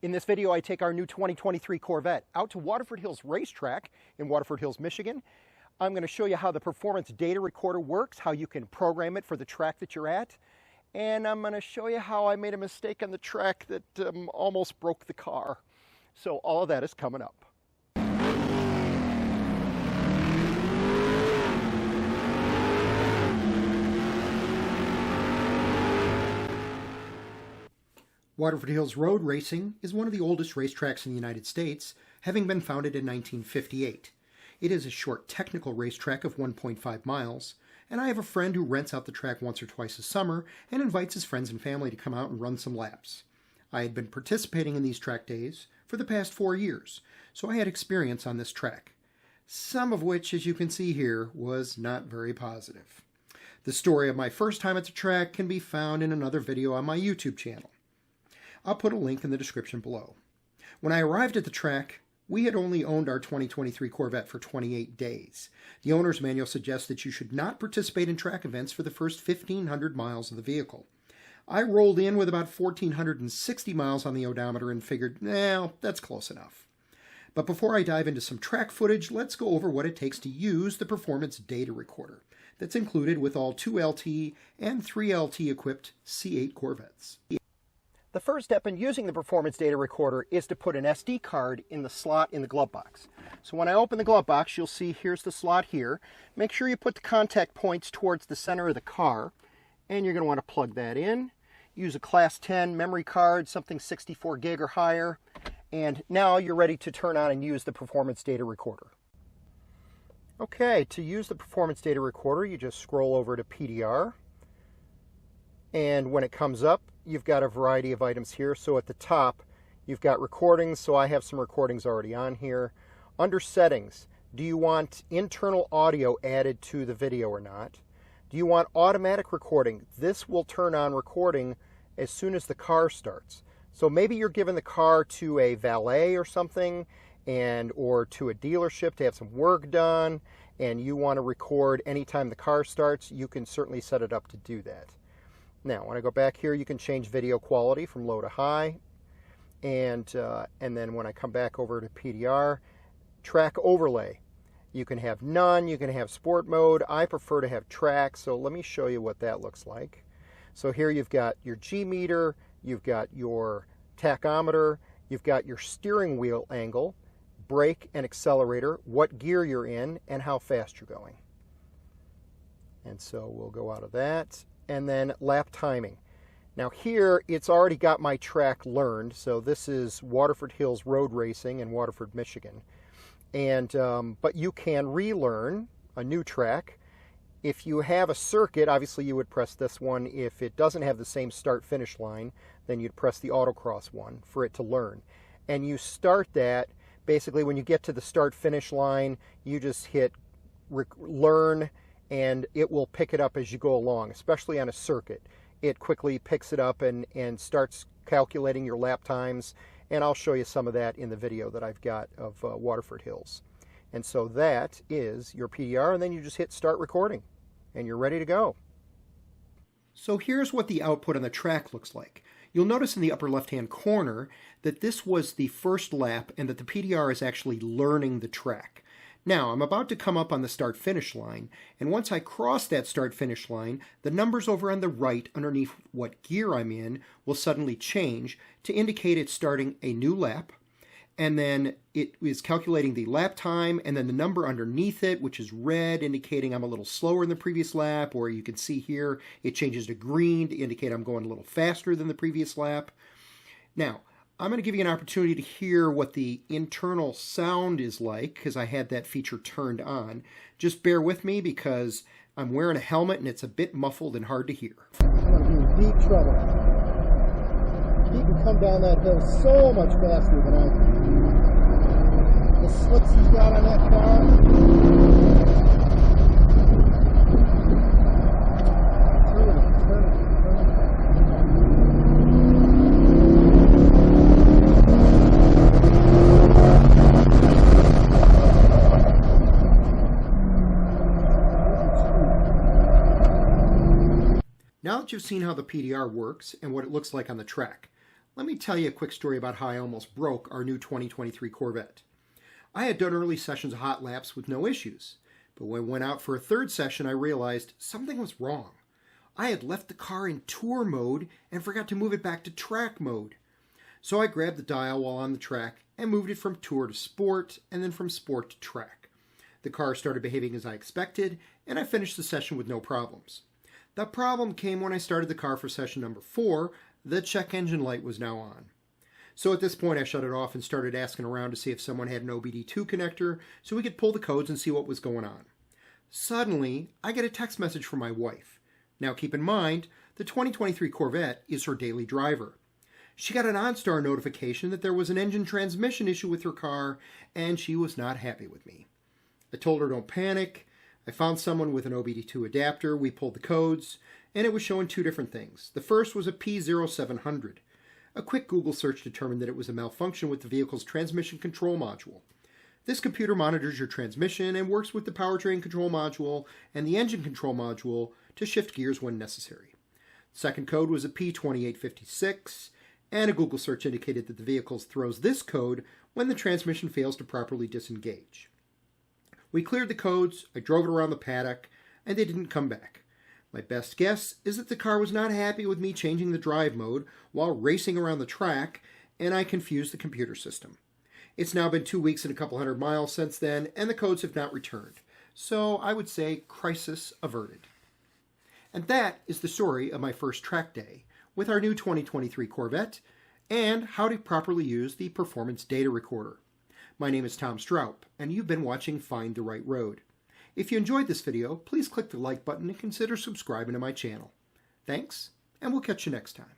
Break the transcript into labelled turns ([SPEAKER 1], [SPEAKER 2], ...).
[SPEAKER 1] In this video, I take our new 2023 Corvette out to Waterford Hills Racetrack in Waterford Hills, Michigan. I'm going to show you how the performance data recorder works, how you can program it for the track that you're at, and I'm going to show you how I made a mistake on the track that almost broke the car. So all of that is coming up. Waterford Hills Road Racing is one of the oldest racetracks in the United States, having been founded in 1958. It is a short technical racetrack of 1.5 miles, and I have a friend who rents out the track once or twice a summer and invites his friends and family to come out and run some laps. I had been participating in these track days for the past 4 years, so I had experience on this track. Some of which, as you can see here, was not very positive. The story of my first time at the track can be found in another video on my YouTube channel. I'll put a link in the description below. When I arrived at the track, we had only owned our 2023 Corvette for 28 days. The owner's manual suggests that you should not participate in track events for the first 1,500 miles of the vehicle. I rolled in with about 1,460 miles on the odometer and figured, that's close enough. But before I dive into some track footage, let's go over what it takes to use the performance data recorder that's included with all 2LT and 3LT equipped C8 Corvettes. The first step in using the performance data recorder is to put an SD card in the slot in the glove box. So when I open the glove box, you'll see here's the slot here. Make sure you put the contact points towards the center of the car, and you're going to want to plug that in. Use a class 10 memory card, something 64 gig or higher, and now you're ready to turn on and use the performance data recorder. Okay, to use the performance data recorder, you just scroll over to PDR, and when it comes up, you've got a variety of items here. So at the top, you've got recordings. So I have some recordings already on here. Under settings, do you want internal audio added to the video or not? Do you want automatic recording? This will turn on recording as soon as the car starts. So maybe you're giving the car to a valet or something, or to a dealership to have some work done, and you want to record anytime the car starts. You can certainly set it up to do that. Now, when I go back here, you can change video quality from low to high. And then when I come back over to PDR, track overlay. You can have none, you can have sport mode. I prefer to have track, so let me show you what that looks like. So here you've got your G meter, you've got your tachometer, you've got your steering wheel angle, brake and accelerator, what gear you're in, and how fast you're going. And so we'll go out of that. And then lap timing. Now here, it's already got my track learned. So this is Waterford Hills Road Racing in Waterford, Michigan. And but you can relearn a new track. If you have a circuit, obviously you would press this one. If it doesn't have the same start-finish line, then you'd press the autocross one for it to learn. And you start that, basically when you get to the start-finish line, you just hit learn, and it will pick it up as you go along, especially on a circuit. It quickly picks it up and starts calculating your lap times, and I'll show you some of that in the video that I've got of Waterford Hills. And so that is your PDR, and then you just hit start recording, and you're ready to go. So here's what the output on the track looks like. You'll notice in the upper left-hand corner that this was the first lap and that the PDR is actually learning the track. Now, I'm about to come up on the start-finish line, and once I cross that start-finish line, the numbers over on the right underneath what gear I'm in will suddenly change to indicate it's starting a new lap, and then it is calculating the lap time, and then the number underneath it, which is red, indicating I'm a little slower in the previous lap, or you can see here it changes to green to indicate I'm going a little faster than the previous lap. Now, I'm going to give you an opportunity to hear what the internal sound is like, because I had that feature turned on. Just bear with me because I'm wearing a helmet and it's a bit muffled and hard to hear. I'm going to be in deep trouble. He can come down that hill so much faster than I can. The slicks he's got on that car. Now that you've seen how the PDR works and what it looks like on the track, Let me tell you a quick story about how I almost broke our new 2023 Corvette. I had done early sessions of hot laps with no issues, but when I went out for a third session, I realized something was wrong. I had left the car in tour mode and forgot to move it back to track mode. So I grabbed the dial while on the track and moved it from tour to sport and then from sport to track. The car started behaving as I expected, and I finished the session with no problems. The problem came when I started the car for session number 4. The check engine light was now on. So at this point I shut it off and started asking around to see if someone had an OBD2 connector so we could pull the codes and see what was going on. Suddenly, I get a text message from my wife. Now keep in mind, the 2023 Corvette is her daily driver. She got an OnStar notification that there was an engine transmission issue with her car, and she was not happy with me. I told her don't panic. I found someone with an OBD2 adapter, we pulled the codes, and it was showing 2 different things. The first was a P0700. A quick Google search determined that it was a malfunction with the vehicle's transmission control module. This computer monitors your transmission and works with the powertrain control module and the engine control module to shift gears when necessary. The second code was a P2856, and a Google search indicated that the vehicle throws this code when the transmission fails to properly disengage. We cleared the codes, I drove it around the paddock, and they didn't come back. My best guess is that the car was not happy with me changing the drive mode while racing around the track, and I confused the computer system. It's now been 2 weeks and a couple hundred miles since then, and the codes have not returned. So I would say crisis averted. And that is the story of my first track day with our new 2023 Corvette and how to properly use the performance data recorder. My name is Tom Stroup, and you've been watching Find the Right Road. If you enjoyed this video, please click the like button and consider subscribing to my channel. Thanks, and we'll catch you next time.